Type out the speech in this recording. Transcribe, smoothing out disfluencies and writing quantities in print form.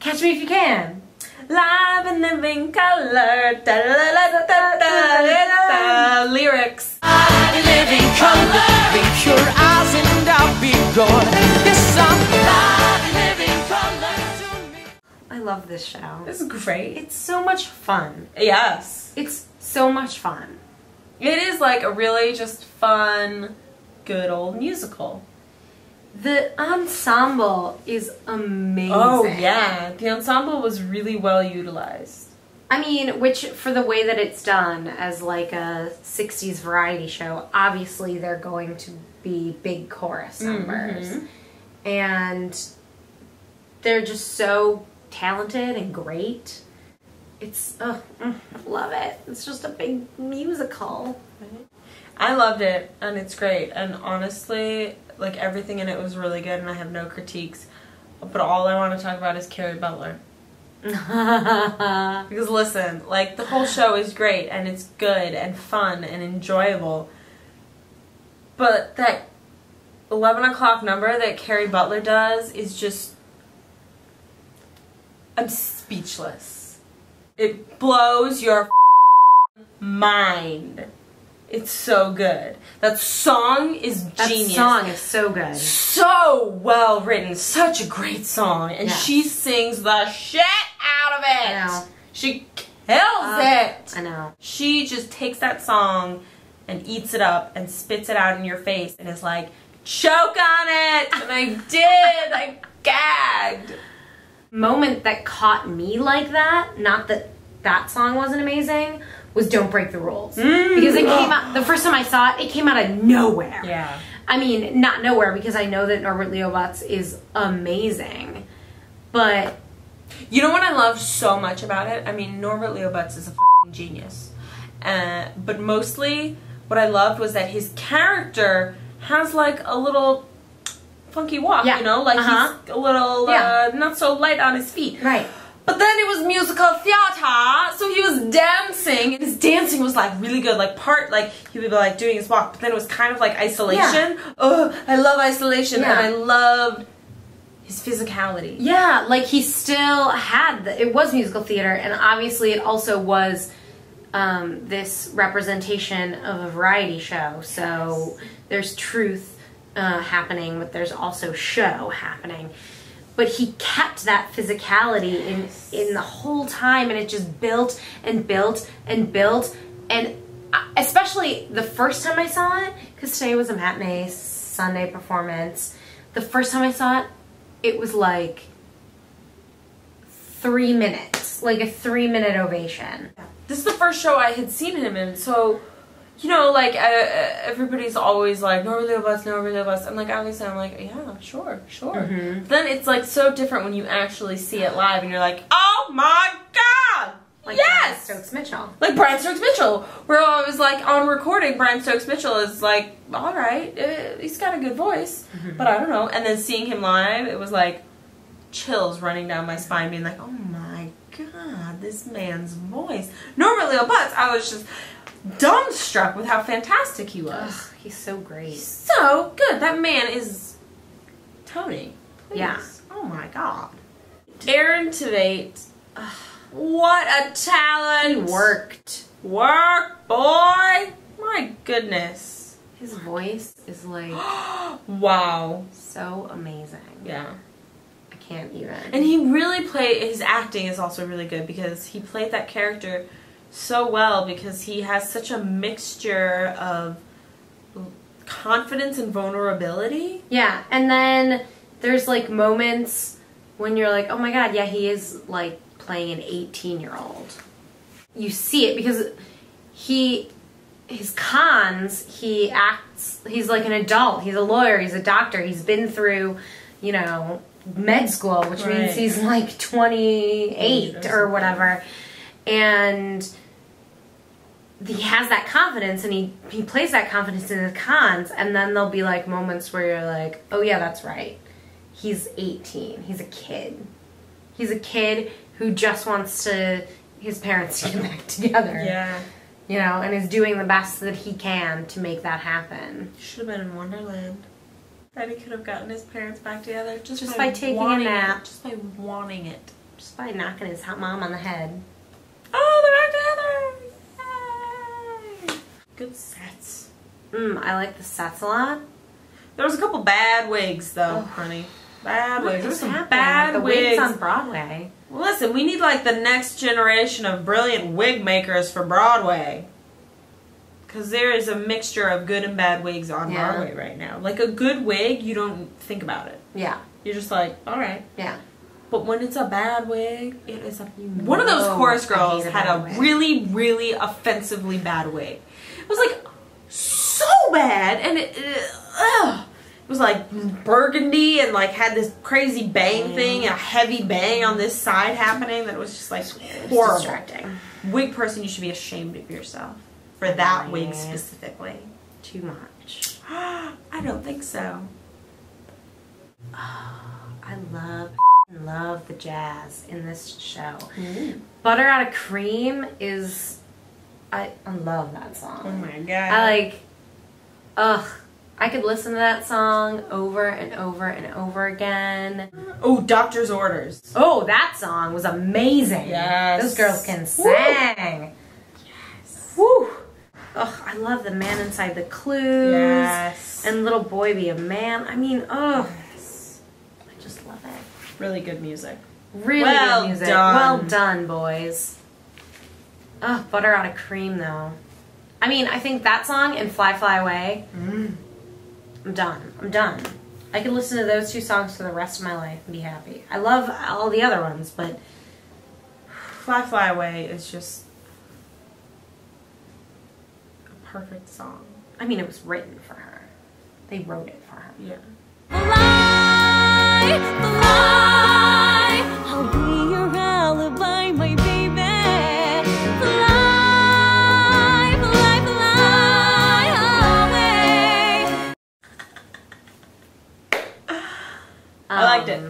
Catch Me If You Can. Live in living color. Da, da, da, da, da, da, da. Lyrics. Live in living color. Blink your eyes and I'll be gone. Yes, I'm live in living color to me. I love this show. This is great. It's so much fun. Yes. It's so much fun. It is like a really just fun, good old musical. The ensemble is amazing. Oh yeah, the ensemble was really well utilized. I mean, which for the way that it's done as like a 60s variety show, obviously they're going to be big chorus numbers. And they're just so talented and great. It's, I love it. It's just a big musical. I loved it, and it's great. And honestly, like everything in it was really good, and I have no critiques. But all I want to talk about is Kerry Butler. Because listen, like the whole show is great, and it's good and fun and enjoyable. But that 11 o'clock number that Kerry Butler does is just, I'm speechless. It blows your mind. It's so good. That song is genius. That song is so good. So well written. Such a great song. And she sings the shit out of it. I know. She kills it. I know. She just takes that song and eats it up and spits it out in your face and is like, choke on it. And I did. I gagged. Moment that caught me like that, not that that song wasn't amazing, was Don't Break the Rules. Because it came out, the first time I saw it, it came out of nowhere. Yeah. I mean, not nowhere, because I know that Norbert Butz is amazing. But you know what I love so much about it? I mean, Norbert Butz is a f***ing genius. But mostly, what I loved was that his character has like a little funky walk, you know? Like he's a little not so light on his feet. Right. But then it was musical theater, so he was dancing, and his dancing was like really good, like he would be like doing his walk, but then it was kind of like isolation. Yeah. Oh, I love isolation, and I loved his physicality. Yeah, like he still had, it was musical theater, and obviously it also was this representation of a variety show, so there's truth happening, but there's also show happening. But he kept that physicality in the whole time, and it just built and built and built. And especially the first time I saw it, because today was a matinee Sunday performance, the first time I saw it, it was like 3 minutes, like a 3-minute ovation. This is the first show I had seen him in, so, you know, like, everybody's always like, Norbert Butz. I'm like, obviously, I'm like, yeah, sure. Then it's, like, so different when you actually see it live, and you're like, oh my god! Like yes! Brian Stokes Mitchell. Like Brian Stokes Mitchell, where I was like, on recording, Brian Stokes Mitchell is like, alright, he's got a good voice, but I don't know. And then seeing him live, it was like, chills running down my spine, being like, oh my god, this man's voice. Norbert Butz, I was just dumbstruck with how fantastic he was. Ugh, he's so great. He's so good. That man is Tony. Please. Yeah. Oh my god. Aaron Tveit. What a talent. He worked. Work, boy. My goodness. His voice is like wow. so amazing. Yeah. I can't even. And he really played, his acting is also really good because he played that character so well because he has such a mixture of confidence and vulnerability. Yeah, and then there's like moments when you're like, oh my god, yeah, he is like playing an 18-year-old. You see it because his cons, he acts, he's like an adult, he's a lawyer, he's a doctor, he's been through, you know, med school, which means he's like 28 or whatever. And he has that confidence, and he plays that confidence in his cons, and then there'll be like moments where you're like, oh yeah, that's right. He's 18. He's a kid. He's a kid who just wants his parents to get back together. Yeah. You know, and is doing the best that he can to make that happen. Should have been in Wonderland. That he could have gotten his parents back together just by taking a nap. Just by wanting it. Just by knocking his hot mom on the head. Oh, they're back together! Yay! Good sets. I like the sets a lot. There was a couple bad wigs, though, honey. Bad wigs. There was some happened? bad The wigs on Broadway. Well, listen, we need like the next generation of brilliant wig makers for Broadway. Because there is a mixture of good and bad wigs on Broadway right now. Like a good wig, you don't think about it. Yeah. You're just like, alright. Yeah. But when it's a bad wig, it is a... One of those chorus girls had a really, really offensively bad wig. It was like so bad, and it was like burgundy and like had this crazy bang thing, a heavy bang on this side happening that was just like horrible. Distracting. Wig person, you should be ashamed of yourself for that wig specifically. Too much. I don't think so. I love the jazz in this show. Butter Out of Cream is... I love that song. Oh my god. I could listen to that song over and over and over again. Oh, Doctor's Orders. Oh, that song was amazing. Yes. Those girls can sing. Yes. Woo. Oh, I love The Man Inside the Clues. Yes. And Little Boy Be a Man. I mean, I just love it. Really good music. Really well good music. Done. Well done, boys. Oh, Butter Out of Cream, though. I mean, I think that song and Fly Fly Away, I'm done. I'm done. I could listen to those two songs for the rest of my life and be happy. I love all the other ones, but Fly Fly Away is just a perfect song. I mean, it was written for her. They wrote it for her. Yeah. Fly, fly, I'll be your alibi, my baby. Fly, fly, fly away. I liked it.